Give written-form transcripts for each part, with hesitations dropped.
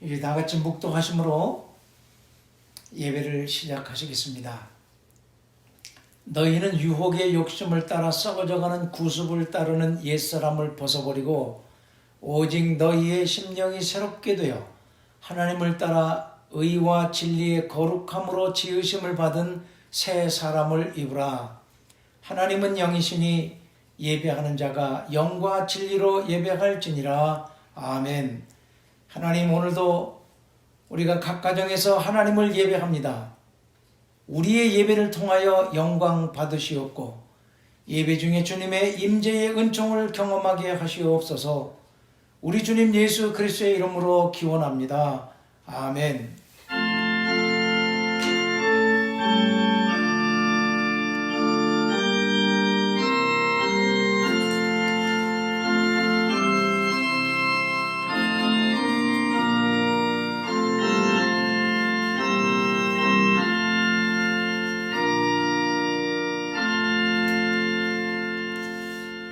이제 다 같이 묵독하심으로 예배를 시작하시겠습니다. 너희는 유혹의 욕심을 따라 썩어져가는 구습을 따르는 옛사람을 벗어버리고 오직 너희의 심령이 새롭게 되어 하나님을 따라 의와 진리의 거룩함으로 지으심을 받은 새 사람을 입으라. 하나님은 영이시니 예배하는 자가 영과 진리로 예배할지니라. 아멘. 하나님, 오늘도 우리가 각 가정에서 하나님을 예배합니다. 우리의 예배를 통하여 영광 받으시옵고 예배 중에 주님의 임재의 은총을 경험하게 하시옵소서. 우리 주님 예수 그리스도의 이름으로 기원합니다. 아멘.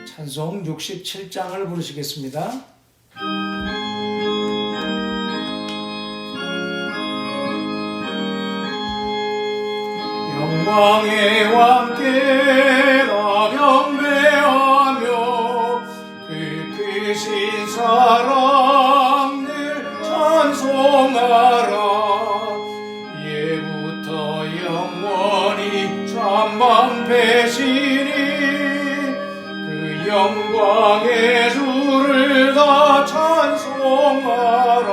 찬송 67장을 부르시겠습니다. 영광의 왕께 나 경배하며 그 크신 사랑 늘 찬송하라. 예부터 영원히 전망되시니 그 영광의 주를 다 찬송하라.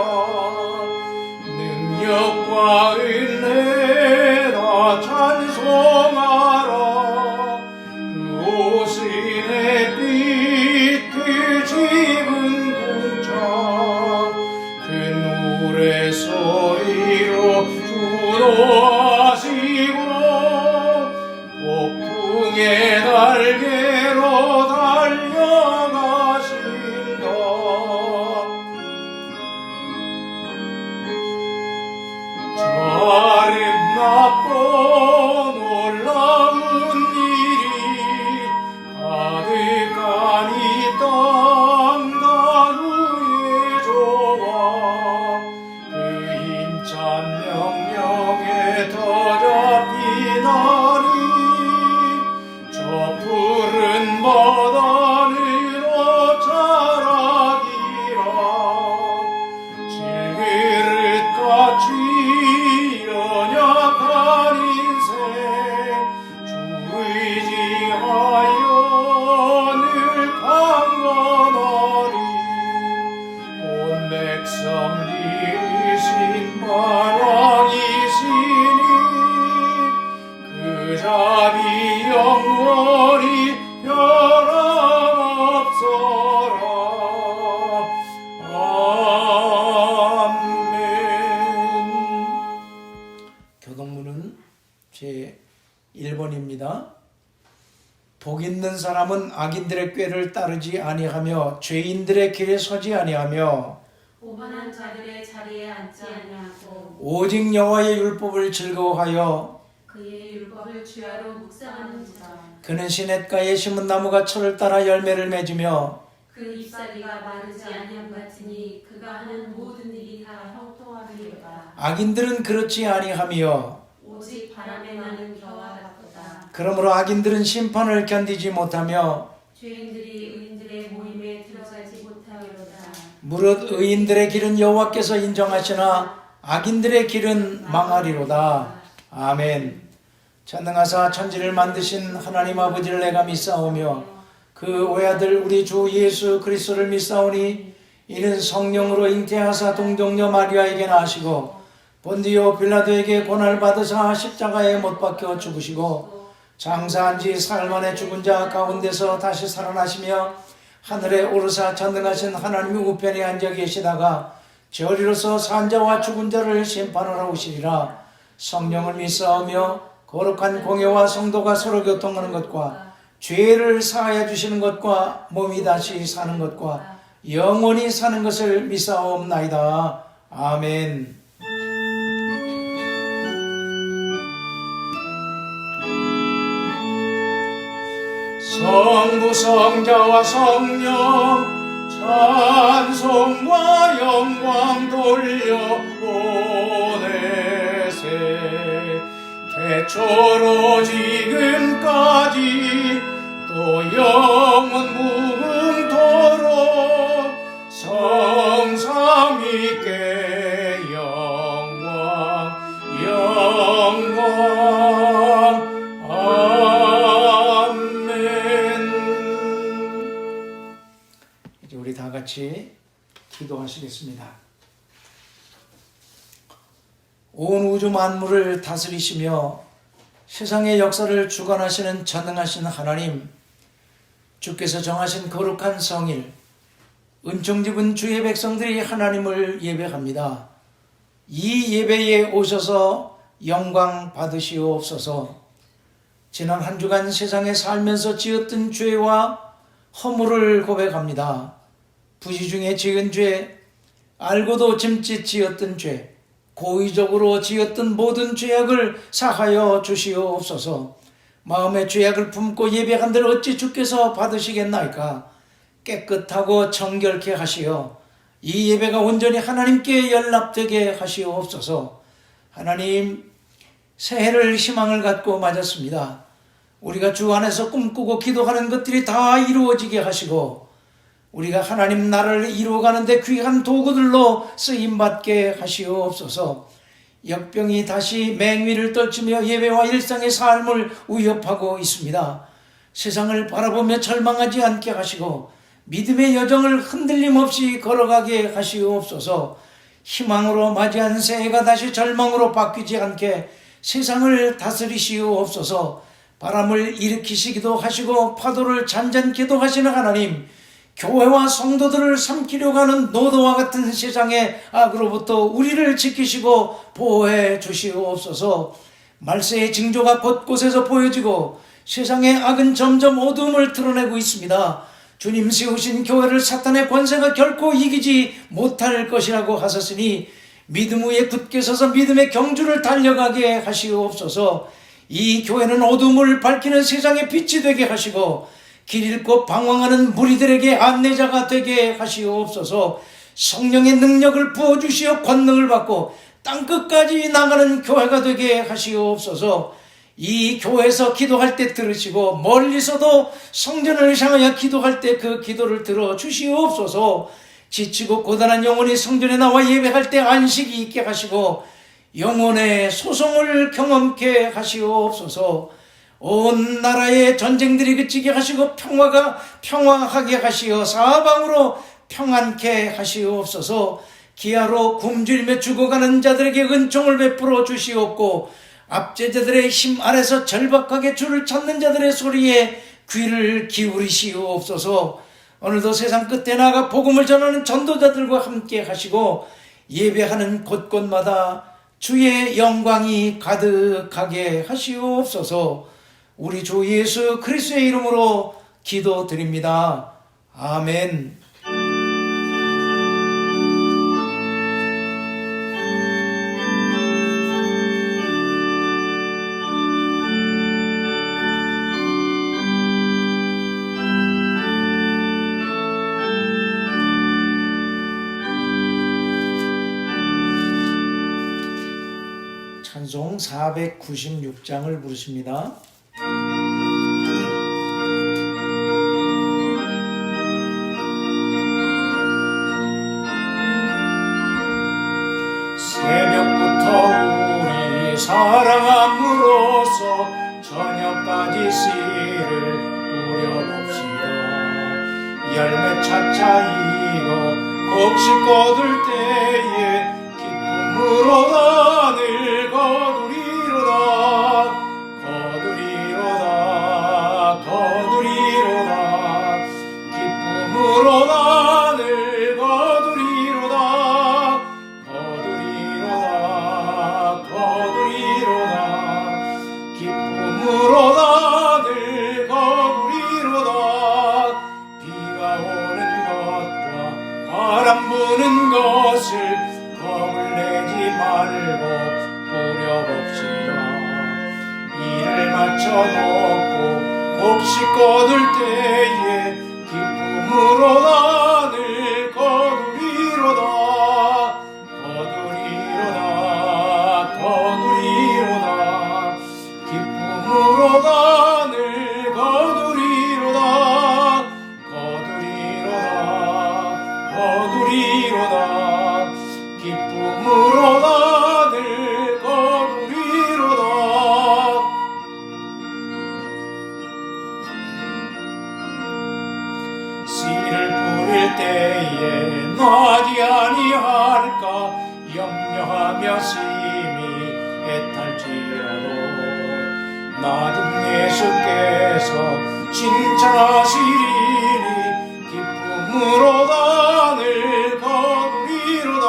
능력과 은혜 다 찬송하라. 그 오신의 빛 그 짙은 궁창 그 노래 소리로 주도하시고 폭풍의 날개로 달려가신다. 아름답고 놀라운 일이 가득한 이 땅 나누에 좋아. 그 힘찬 명령에 더 잡히나니 저 푸른 바다으로 자라기라. 질그릇같이 연약한 인생 주 의지하여 늘 강건하리. 온 백성 기르신 만왕이시니 그 자비 영원히 변함없어라. 아멘. 교동문은 제 1번입니다. 복 있는 사람은 악인들의 꾀를 따르지 아니하며 죄인들의 길에 서지 아니하며 오만한 자들의 자리에 앉지 아니하고 오직 여호와의 율법을 즐거워하여 그의 율법을 주야로 묵상하는지라. 그는 시냇가에 심은 나무가 철을 따라 열매를 맺으며 그 잎사귀가 마르지 아니함 같으니 그가 하는 모든 일이 다 형통하리로다. 악인들은 그렇지 아니하며 오직 바람에 나는 겨와 같도다. 그러므로 악인들은 심판을 견디지 못하며 죄인들이 의인들의 모임에 들어가지 못하리로다. 무릇 의인들의 길은 여호와께서 인정하시나 악인들의 길은 망하리로다. 아멘. 전능하사 천지를 만드신 하나님 아버지를 내가 믿사오며 그 외아들 우리 주 예수 그리스도를 믿사오니 이는 성령으로 잉태하사 동정녀 마리아에게 나시고 본디오 빌라도에게 고난을 받으사 십자가에 못 박혀 죽으시고 장사한 지 사흘 만에 죽은 자 가운데서 다시 살아나시며 하늘에 오르사 전능하신 하나님의 우편에 앉아 계시다가 저리로서 산 자와 죽은 자를 심판하러 오시리라. 성령을 믿사오며 거룩한 공예와 성도가 서로 교통하는 것과 죄를 사하여 주시는 것과 몸이 다시 사는 것과 영원히 사는 것을 믿사옵나이다. 아멘. 성부 성자와 성령 찬송과 영광 돌려보내세. 태초로 지금까지 또 영원 무궁토록 성삼위께 영광 아멘. 이제 우리 다 같이 기도하시겠습니다. 온 우주 만물을 다스리시며 세상의 역사를 주관하시는 전능하신 하나님, 주께서 정하신 거룩한 성일, 은총 입은 주의 백성들이 하나님을 예배합니다. 이 예배에 오셔서 영광 받으시옵소서. 지난 한 주간 세상에 살면서 지었던 죄와 허물을 고백합니다. 부지 중에 지은 죄, 알고도 짐짓 지었던 죄, 고의적으로 지었던 모든 죄악을 사하여 주시옵소서. 마음의 죄악을 품고 예배한들 어찌 주께서 받으시겠나이까. 깨끗하고 정결케 하시어 이 예배가 온전히 하나님께 연락되게 하시옵소서. 하나님, 새해를 희망을 갖고 맞았습니다. 우리가 주 안에서 꿈꾸고 기도하는 것들이 다 이루어지게 하시고 우리가 하나님 나라를 이루어가는데 귀한 도구들로 쓰임받게 하시옵소서. 역병이 다시 맹위를 떨치며 예배와 일상의 삶을 위협하고 있습니다. 세상을 바라보며 절망하지 않게 하시고 믿음의 여정을 흔들림 없이 걸어가게 하시옵소서. 희망으로 맞이한 새해가 다시 절망으로 바뀌지 않게 세상을 다스리시옵소서. 바람을 일으키시기도 하시고 파도를 잔잔케도 하시는 하나님, 교회와 성도들을 삼키려고 하는 노도와 같은 세상의 악으로부터 우리를 지키시고 보호해 주시옵소서. 말세의 징조가 곳곳에서 보여지고 세상의 악은 점점 어두움을 드러내고 있습니다. 주님 세우신 교회를 사탄의 권세가 결코 이기지 못할 것이라고 하셨으니 믿음 위에 굳게 서서 믿음의 경주를 달려가게 하시옵소서. 이 교회는 어둠을 밝히는 세상의 빛이 되게 하시고 길 잃고 방황하는 무리들에게 안내자가 되게 하시옵소서. 성령의 능력을 부어주시어 권능을 받고 땅끝까지 나가는 교회가 되게 하시옵소서. 이 교회에서 기도할 때 들으시고 멀리서도 성전을 향하여 기도할 때 그 기도를 들어주시옵소서. 지치고 고단한 영혼이 성전에 나와 예배할 때 안식이 있게 하시고 영혼의 소송을 경험케 하시옵소서. 온 나라의 전쟁들이 그치게 하시고 평화가 평화하게 하시어 사방으로 평안케 하시옵소서. 기아로 굶주리며 죽어가는 자들에게 은총을 베풀어 주시옵고 압제자들의 힘 아래서 절박하게 주를 찾는 자들의 소리에 귀를 기울이시옵소서. 오늘도 세상 끝에 나가 복음을 전하는 전도자들과 함께 하시고 예배하는 곳곳마다 주의 영광이 가득하게 하시옵소서. 우리 주 예수 그리스도의 이름으로 기도드립니다. 아멘. 찬송 496장을 부르십니다. 새벽부터 우리 사랑함으로써 저녁까지 씨를 뿌려봅시다. 열매 차차 익어 곡식 거둘 때에 기쁨으로 단을 거두리로다. 기쁨으로 단을 거두리로다. 기쁨으로 단을 거두리로다. 비가 오는 것과 바람 부는 것을 겁을 내지 말고 뿌려봅시다. 일을 마쳐 먹고 곡식 거둘 때에 기쁨으로 단을 하며 심히 애탈지어도 나중 예수께서 칭찬하시리니 기쁨으로 단을 거두리로다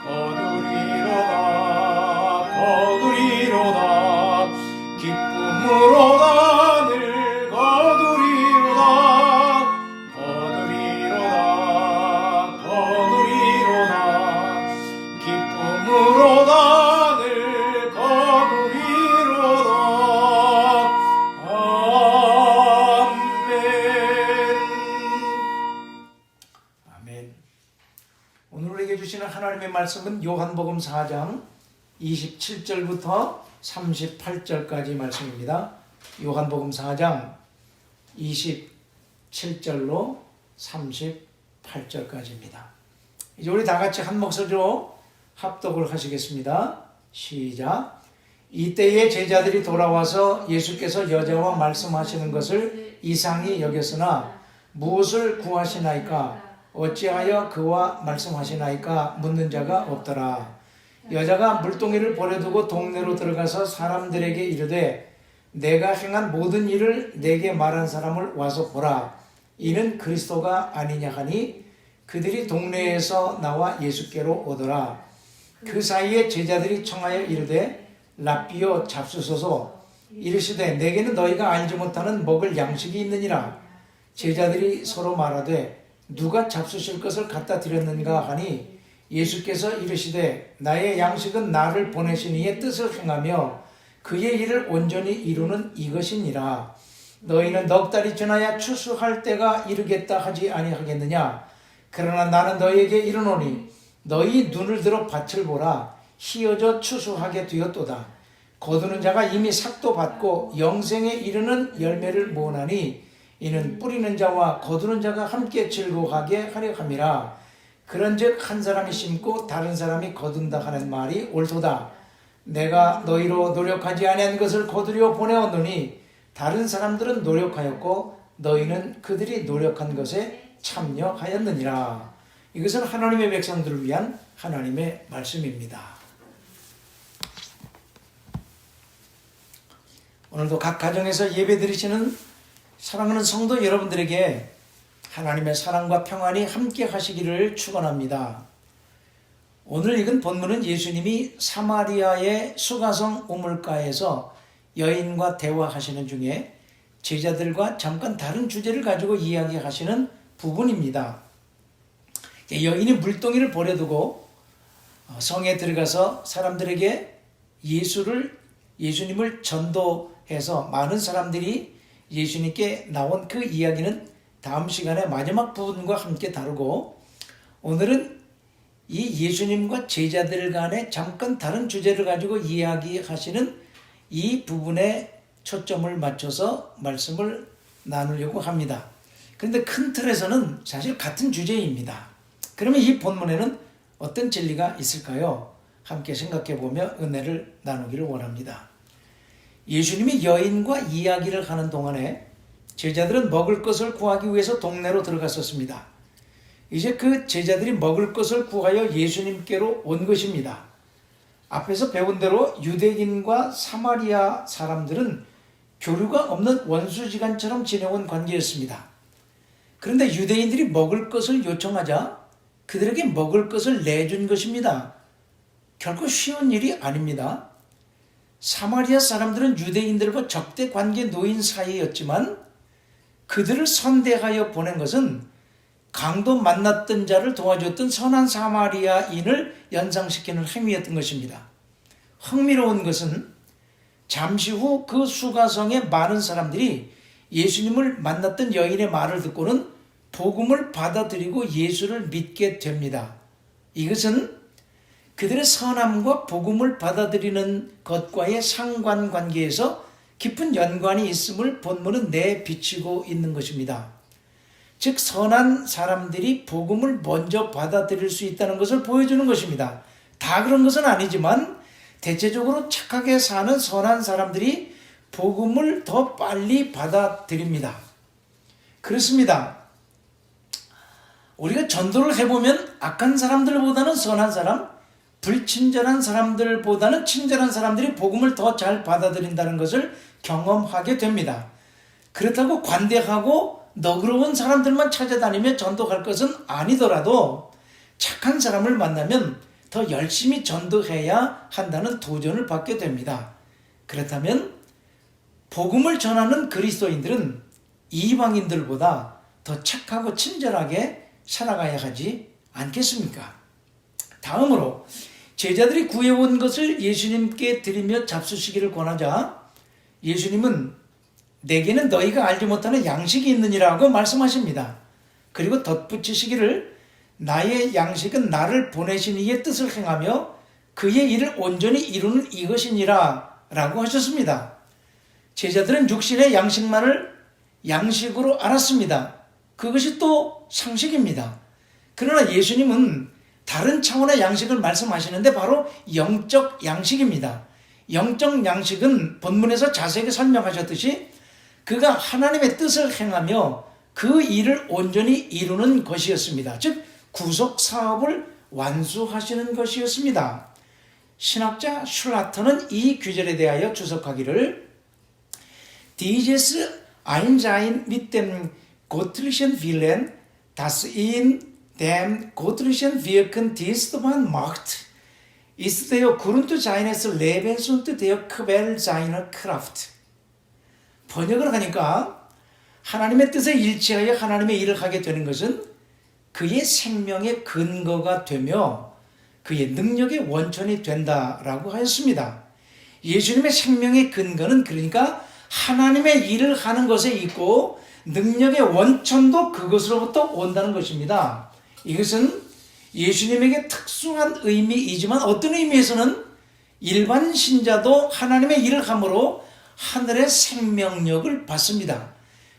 거두리로다 기쁨으로 단을 거두리로다 기쁨으로 단을 거두리로다. 아멘. 오늘 우리에게 주시는 하나님의 말씀은 요한복음 4장 27절부터 38절까지 말씀입니다. 요한복음 4장 27절로 38절까지입니다. 이제 우리 다 같이 한 목소리로 합독을 하시겠습니다. 시작. 이때에 제자들이 돌아와서 예수께서 여자와 말씀하시는 것을 이상히 여겼으나 무엇을 구하시나이까 어찌하여 그와 말씀하시나이까 묻는 자가 없더라. 여자가 물동이를 버려두고 동네로 들어가서 사람들에게 이르되 내가 행한 모든 일을 내게 말한 사람을 와서 보라. 이는 그리스도가 아니냐 하니 그들이 동네에서 나와 예수께로 오더라. 그 사이에 제자들이 청하여 이르되 랍비여 잡수소서. 이르시되 내게는 너희가 알지 못하는 먹을 양식이 있느니라. 제자들이 서로 말하되 누가 잡수실 것을 갖다 드렸는가 하니 예수께서 이르시되 나의 양식은 나를 보내신 이의 뜻을 행하며 그의 일을 온전히 이루는 이것이니라. 너희는 넉 달이 지나야 추수할 때가 이르겠다 하지 아니하겠느냐. 그러나 나는 너희에게 이르노니 너희 눈을 들어 밭을 보라. 희어져 추수하게 되었도다. 거두는 자가 이미 삭도 받고 영생에 이르는 열매를 모으나니 이는 뿌리는 자와 거두는 자가 함께 즐거워하게 하려 함이라. 그런즉 한 사람이 심고 다른 사람이 거둔다 하는 말이 옳도다. 내가 너희로 노력하지 아니한 것을 거두려 보내었노니 다른 사람들은 노력하였고 너희는 그들이 노력한 것에 참여하였느니라. 이것은 하나님의 백성들을 위한 하나님의 말씀입니다. 오늘도 각 가정에서 예배 드리시는 사랑하는 성도 여러분들에게 하나님의 사랑과 평안이 함께 하시기를 축원합니다. 오늘 읽은 본문은 예수님이 사마리아의 수가성 우물가에서 여인과 대화하시는 중에 제자들과 잠깐 다른 주제를 가지고 이야기하시는 부분입니다. 여인이 물동이를 버려두고 성에 들어가서 사람들에게 예수님을 전도해서 많은 사람들이 예수님께 나온 그 이야기는 다음 시간에 마지막 부분과 함께 다루고, 오늘은 이 예수님과 제자들 간에 잠깐 다른 주제를 가지고 이야기하시는 이 부분에 초점을 맞춰서 말씀을 나누려고 합니다. 그런데 큰 틀에서는 사실 같은 주제입니다. 그러면 이 본문에는 어떤 진리가 있을까요? 함께 생각해 보며 은혜를 나누기를 원합니다. 예수님이 여인과 이야기를 하는 동안에 제자들은 먹을 것을 구하기 위해서 동네로 들어갔었습니다. 이제 그 제자들이 먹을 것을 구하여 예수님께로 온 것입니다. 앞에서 배운 대로 유대인과 사마리아 사람들은 교류가 없는 원수지간처럼 지내온 관계였습니다. 그런데 유대인들이 먹을 것을 요청하자 그들에게 먹을 것을 내준 것입니다. 결코 쉬운 일이 아닙니다. 사마리아 사람들은 유대인들과 적대 관계에 놓인 사이였지만 그들을 선대하여 보낸 것은 강도 만났던 자를 도와줬던 선한 사마리아인을 연상시키는 행위였던 것입니다. 흥미로운 것은 잠시 후 그 수가성에 많은 사람들이 예수님을 만났던 여인의 말을 듣고는 복음을 받아들이고 예수를 믿게 됩니다. 이것은 그들의 선함과 복음을 받아들이는 것과의 상관관계에서 깊은 연관이 있음을 본문은 내비치고 있는 것입니다. 즉 선한 사람들이 복음을 먼저 받아들일 수 있다는 것을 보여주는 것입니다. 다 그런 것은 아니지만 대체적으로 착하게 사는 선한 사람들이 복음을 더 빨리 받아들입니다. 그렇습니다. 우리가 전도를 해보면 악한 사람들보다는 선한 사람, 불친절한 사람들보다는 친절한 사람들이 복음을 더 잘 받아들인다는 것을 경험하게 됩니다. 그렇다고 관대하고 너그러운 사람들만 찾아다니며 전도할 것은 아니더라도 착한 사람을 만나면 더 열심히 전도해야 한다는 도전을 받게 됩니다. 그렇다면 복음을 전하는 그리스도인들은 이방인들보다 더 착하고 친절하게 살아가야 하지 않겠습니까? 다음으로 제자들이 구해온 것을 예수님께 드리며 잡수시기를 권하자 예수님은 내게는 너희가 알지 못하는 양식이 있느니라고 말씀하십니다. 그리고 덧붙이시기를 나의 양식은 나를 보내신 이의 뜻을 행하며 그의 일을 온전히 이루는 이것이니라 라고 하셨습니다. 제자들은 육신의 양식만을 양식으로 알았습니다. 그것이 또 상식입니다. 그러나 예수님은 다른 차원의 양식을 말씀하시는데 바로 영적 양식입니다. 영적 양식은 본문에서 자세하게 설명하셨듯이 그가 하나님의 뜻을 행하며 그 일을 온전히 이루는 것이었습니다. 즉 구속 사업을 완수하시는 것이었습니다. 신학자 슐라터는 이 규절에 대하여 주석하기를 Dieses Einsein mit dem göttlichen Willen, das in dem göttlichen Wirken dienstbar macht, ist der Grund seines Lebens und der Quell seiner Kraft. 번역을 하니까 하나님의 뜻에 일치하여 하나님의 일을 하게 되는 것은 그의 생명의 근거가 되며 그의 능력의 원천이 된다라고 하였습니다. 예수님의 생명의 근거는 그러니까 하나님의 일을 하는 것에 있고 능력의 원천도 그것으로부터 온다는 것입니다. 이것은 예수님에게 특수한 의미이지만 어떤 의미에서는 일반 신자도 하나님의 일을 함으로 하늘의 생명력을 받습니다.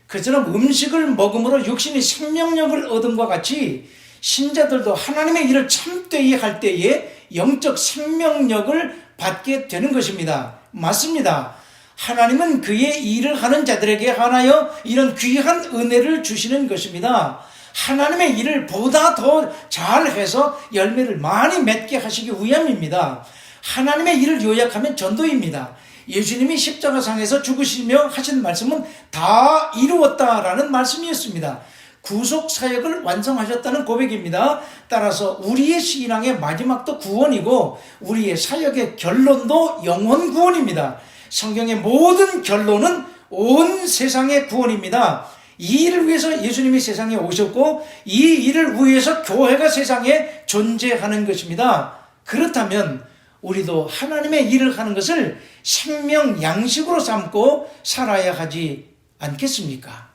그처럼 음식을 먹음으로 육신이 생명력을 얻음과 같이 신자들도 하나님의 일을 참되이 할 때에 영적 생명력을 받게 되는 것입니다. 맞습니다. 하나님은 그의 일을 하는 자들에게 하나여 이런 귀한 은혜를 주시는 것입니다. 하나님의 일을 보다 더 잘해서 열매를 많이 맺게 하시기 위함입니다. 하나님의 일을 요약하면 전도입니다. 예수님이 십자가상에서 죽으시며 하신 말씀은 다 이루었다라는 말씀이었습니다. 구속 사역을 완성하셨다는 고백입니다. 따라서 우리의 신앙의 마지막도 구원이고 우리의 사역의 결론도 영원 구원입니다. 성경의 모든 결론은 온 세상의 구원입니다. 이 일을 위해서 예수님이 세상에 오셨고 이 일을 위해서 교회가 세상에 존재하는 것입니다. 그렇다면 우리도 하나님의 일을 하는 것을 생명 양식으로 삼고 살아야 하지 않겠습니까?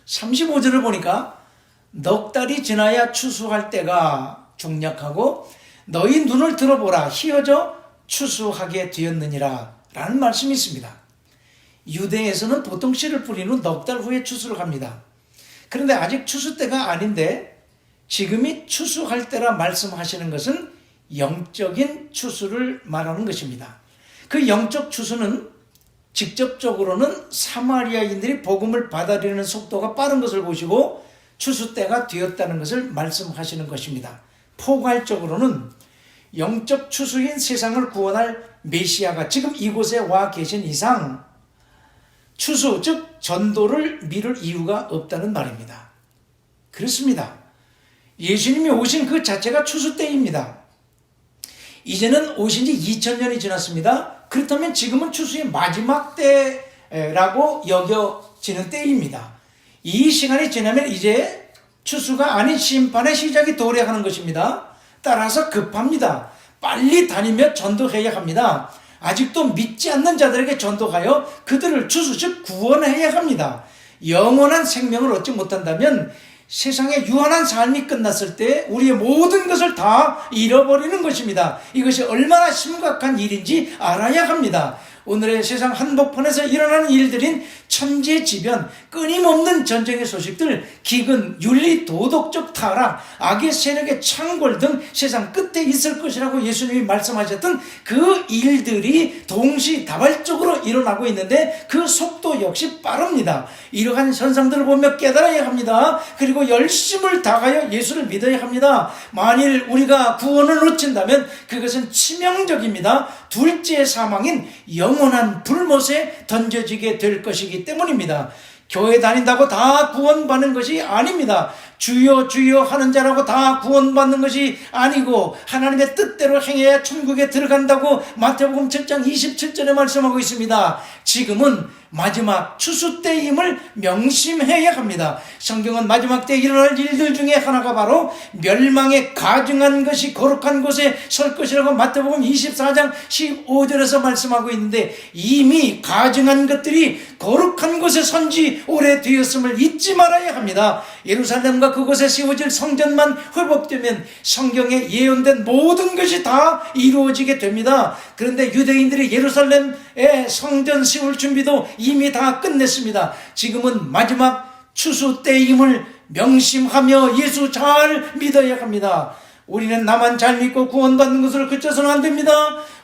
35절을 보니까 넉 달이 지나야 추수할 때가 중약하고 너희 눈을 들어보라 희어져 추수하게 되었느니라 라는 말씀이 있습니다. 유대에서는 보통 씨를 뿌린 후 넉 달 후에 추수를 합니다. 그런데 아직 추수 때가 아닌데 지금이 추수할 때라 말씀하시는 것은 영적인 추수를 말하는 것입니다. 그 영적 추수는 직접적으로는 사마리아인들이 복음을 받아들이는 속도가 빠른 것을 보시고 추수 때가 되었다는 것을 말씀하시는 것입니다. 포괄적으로는 영적 추수인 세상을 구원할 메시아가 지금 이곳에 와 계신 이상 추수, 즉 전도를 미룰 이유가 없다는 말입니다. 그렇습니다. 예수님이 오신 그 자체가 추수 때입니다. 이제는 오신 지 2000년이 지났습니다. 그렇다면 지금은 추수의 마지막 때라고 여겨지는 때입니다. 이 시간이 지나면 이제 추수가 아닌 심판의 시작이 도래하는 것입니다. 따라서 급합니다. 빨리 다니며 전도해야 합니다. 아직도 믿지 않는 자들에게 전도하여 그들을 추수, 즉 구원해야 합니다. 영원한 생명을 얻지 못한다면 세상의 유한한 삶이 끝났을 때 우리의 모든 것을 다 잃어버리는 것입니다. 이것이 얼마나 심각한 일인지 알아야 합니다. 오늘의 세상 한복판에서 일어나는 일들인 천재지변, 끊임없는 전쟁의 소식들, 기근, 윤리, 도덕적 타락, 악의 세력의 창궐 등 세상 끝에 있을 것이라고 예수님이 말씀하셨던 그 일들이 동시다발적으로 일어나고 있는데 그 속도 역시 빠릅니다. 이러한 현상들을 보며 깨달아야 합니다. 그리고 열심을 다하여 예수를 믿어야 합니다. 만일 우리가 구원을 놓친다면 그것은 치명적입니다. 둘째 사망인 영원한 불못에 던져지게 될 것이기 때문입니다. 교회 다닌다고 다 구원받는 것이 아닙니다. 주여 주여 하는 자라고 다 구원받는 것이 아니고 하나님의 뜻대로 행해야 천국에 들어간다고 마태복음 7장 27절에 말씀하고 있습니다. 지금은 마지막 추수 때임을 명심해야 합니다. 성경은 마지막 때 일어날 일들 중에 하나가 바로 멸망에 가증한 것이 거룩한 곳에 설 것이라고 마태복음 24장 15절에서 말씀하고 있는데, 이미 가증한 것들이 거룩한 곳에 선지 오래되었음을 잊지 말아야 합니다. 예루살렘과 그곳에 세워질 성전만 회복되면 성경에 예언된 모든 것이 다 이루어지게 됩니다. 그런데 유대인들이 예루살렘의 성전 세울 준비도 이미 다 끝냈습니다. 지금은 마지막 추수 때임을 명심하며 예수 잘 믿어야 합니다. 우리는 나만 잘 믿고 구원받는 것으로 그쳐서는 안 됩니다.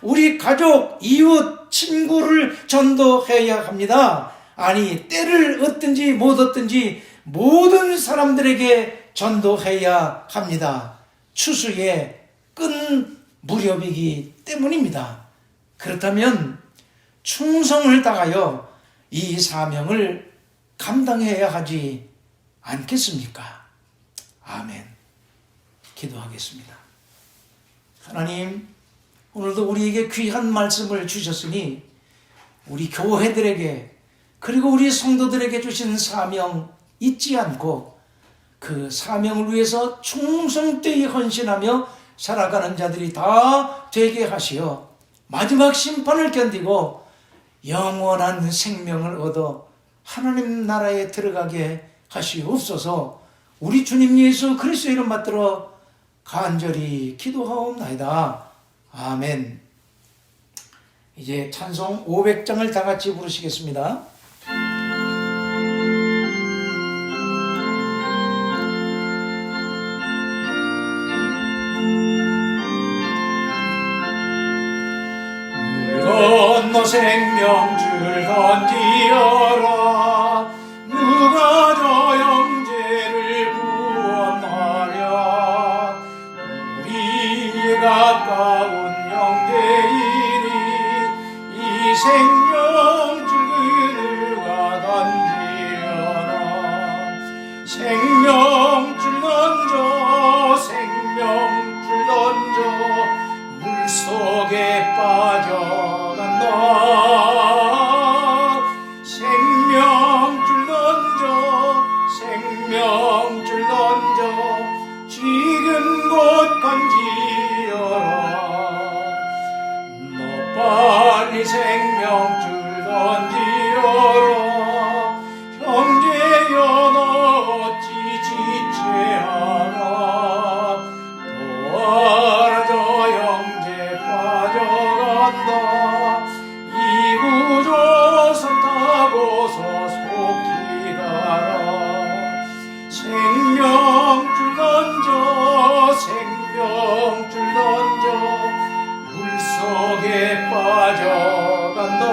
우리 가족, 이웃, 친구를 전도해야 합니다. 아니, 때를 얻든지 못 얻든지 모든 사람들에게 전도해야 합니다. 추수의 끈 무렵이기 때문입니다. 그렇다면 충성을 다하여 이 사명을 감당해야 하지 않겠습니까? 아멘. 기도하겠습니다. 하나님, 오늘도 우리에게 귀한 말씀을 주셨으니 우리 교회들에게 그리고 우리 성도들에게 주신 사명 잊지 않고 그 사명을 위해서 충성되이 헌신하며 살아가는 자들이 다 되게 하시어 마지막 심판을 견디고 영원한 생명을 얻어 하나님 나라에 들어가게 하시옵소서. 우리 주님 예수 그리스도의 이름 받들어 간절히 기도하옵나이다. 아멘. 이제 찬송 500장을 다 같이 부르시겠습니다. 건너 생명줄 던지어라. 누가 저 형제를 구원하랴. 우리의 가까운 형제이니 이 생명줄 그누가 던지어라. 생명줄 던져 생명줄 던져 물속에 빠져간다. 생명줄 던져 생명줄 던져 지금 곧 건지어라. 너 빨리 생명줄 던지어라. 형제여 너 어찌 지체하나. 도와라 저 형제 빠져간다. 이구조선 타고서 속히 가라. 생명줄 던져 생명줄 던져 물속에 빠져간다.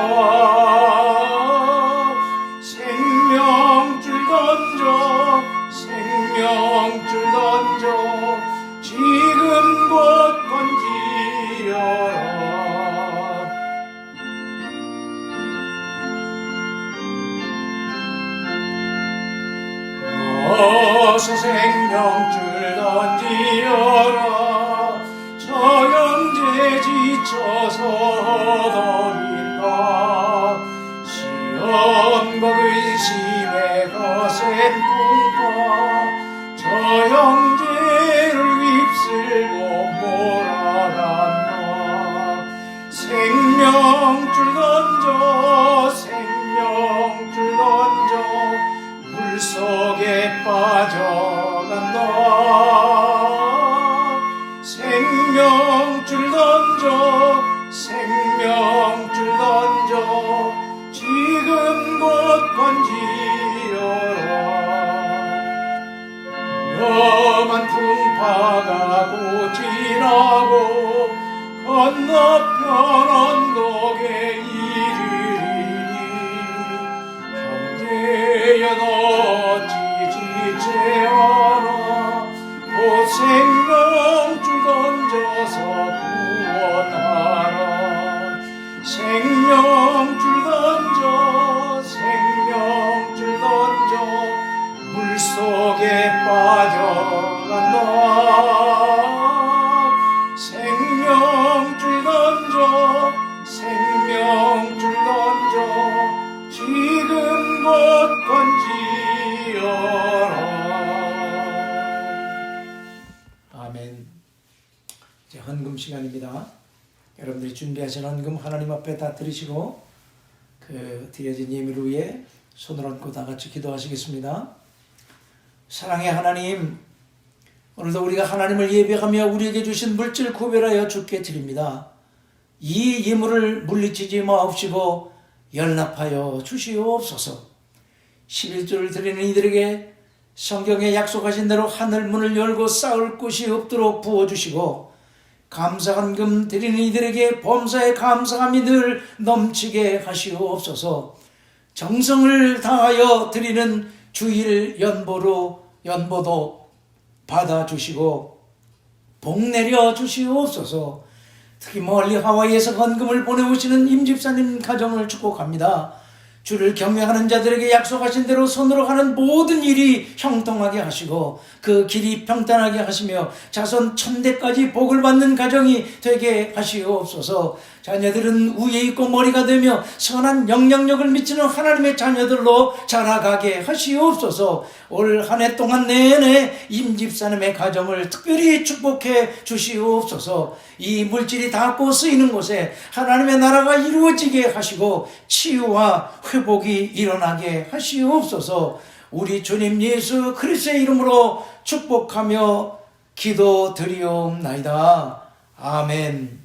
생명줄 던져 생명줄 던져 지금 곧 건지어라. 어서 생명줄 던지어라. 저 형제 지쳐서 허덕인다. 시험과 근심에 거센 풍파 저 형제를 휩쓸고 몰아간다. 생명줄 던져 생명줄 던져 물속에 빠져간다. 생명줄 던져 생명줄 던져 높은 언덕에 이르리니 형제여 너 지치지 않아 곧 생명줄 던져서 구원하라 생명줄 던져 물속에 빠져간다 생명줄 던져 지금 곧 건지어라. 아멘. 이제 헌금 시간입니다. 여러분들이 준비하신 헌금 하나님 앞에 다 드리시고 그 드려진 예물을 위해 손을 얹고 다 같이 기도하시겠습니다. 사랑의 하나님, 오늘도 우리가 하나님을 예배하며 우리에게 주신 물질 구별하여 주께 드립니다. 이 예물을 물리치지 마옵시고 연락하여 주시옵소서. 11조를 드리는 이들에게 성경에 약속하신 대로 하늘 문을 열고 쌓을 곳이 없도록 부어주시고 감사헌금 드리는 이들에게 범사에 감사함이 늘 넘치게 하시옵소서. 정성을 다하여 드리는 주일 연보도 받아주시고 복 내려 주시옵소서. 특히 멀리 하와이에서 헌금을 보내오시는 임집사님 가정을 축복합니다. 주를 경외하는 자들에게 약속하신 대로 손으로 하는 모든 일이 형통하게 하시고 그 길이 평탄하게 하시며 자손 1000대까지 복을 받는 가정이 되게 하시옵소서. 자녀들은 위에 있고 머리가 되며 선한 영향력을 미치는 하나님의 자녀들로 자라가게 하시옵소서. 올 한 해 동안 내내 임집사님의 가정을 특별히 축복해 주시옵소서. 이 물질이 닿고 쓰이는 곳에 하나님의 나라가 이루어지게 하시고 치유와 회복이 일어나게 하시옵소서. 우리 주님 예수 그리스도의 이름으로 축복하며 기도드리옵나이다. 아멘.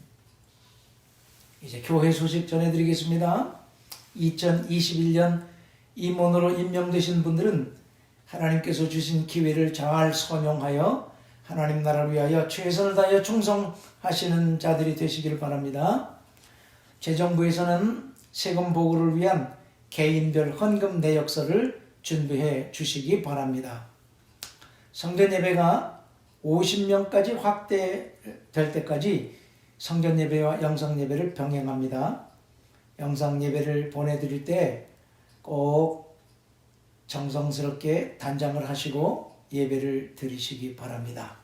이제 교회 소식 전해드리겠습니다. 2021년 임원으로 임명되신 분들은 하나님께서 주신 기회를 잘 선용하여 하나님 나라를 위하여 최선을 다하여 충성하시는 자들이 되시길 바랍니다. 재정부에서는 세금 보고를 위한 개인별 헌금 내역서를 준비해 주시기 바랍니다. 성전 예배가 50명까지 확대될 때까지 성전 예배와 영상 예배를 병행합니다. 영상 예배를 보내드릴 때 꼭 정성스럽게 단장을 하시고 예배를 드리시기 바랍니다.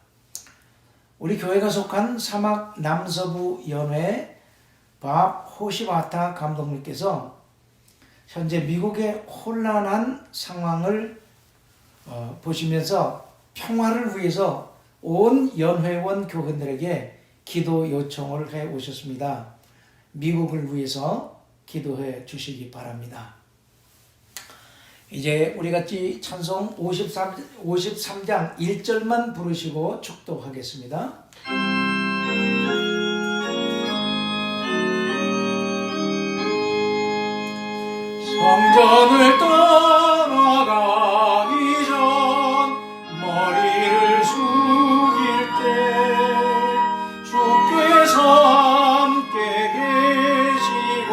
우리 교회가 속한 사막 남서부 연회 밥 호시바타 감독님께서 현재 미국의 혼란한 상황을 보시면서 평화를 위해서 온 연회원 교회들에게 기도 요청을 해 오셨습니다. 미국을 위해서 기도해 주시기 바랍니다. 이제 우리 같이 찬송 53장 1절만 부르시고 축도하겠습니다. 성전을 떠나가기 전 머리를 숙일 때 주께서 함께 계시고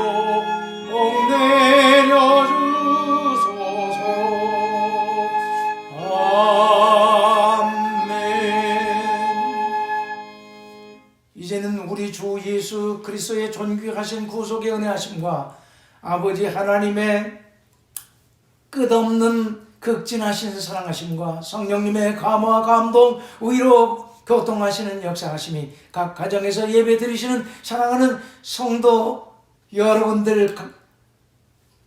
복 내려주소서. 아멘. 이제는 우리 주 예수 그리스도의 존귀하신 구속의 은혜하심과 아버지 하나님의 끝없는 극진하신 사랑하심과 성령님의 감화 감동 위로 교통하시는 역사하심이 각 가정에서 예배 드리시는 사랑하는 성도 여러분들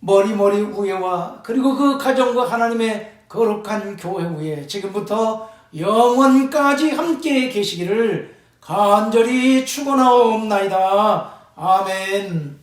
머리 위에와 그리고 그 가정과 하나님의 거룩한 교회 위에 지금부터 영원까지 함께 계시기를 간절히 축원하옵나이다. 아멘.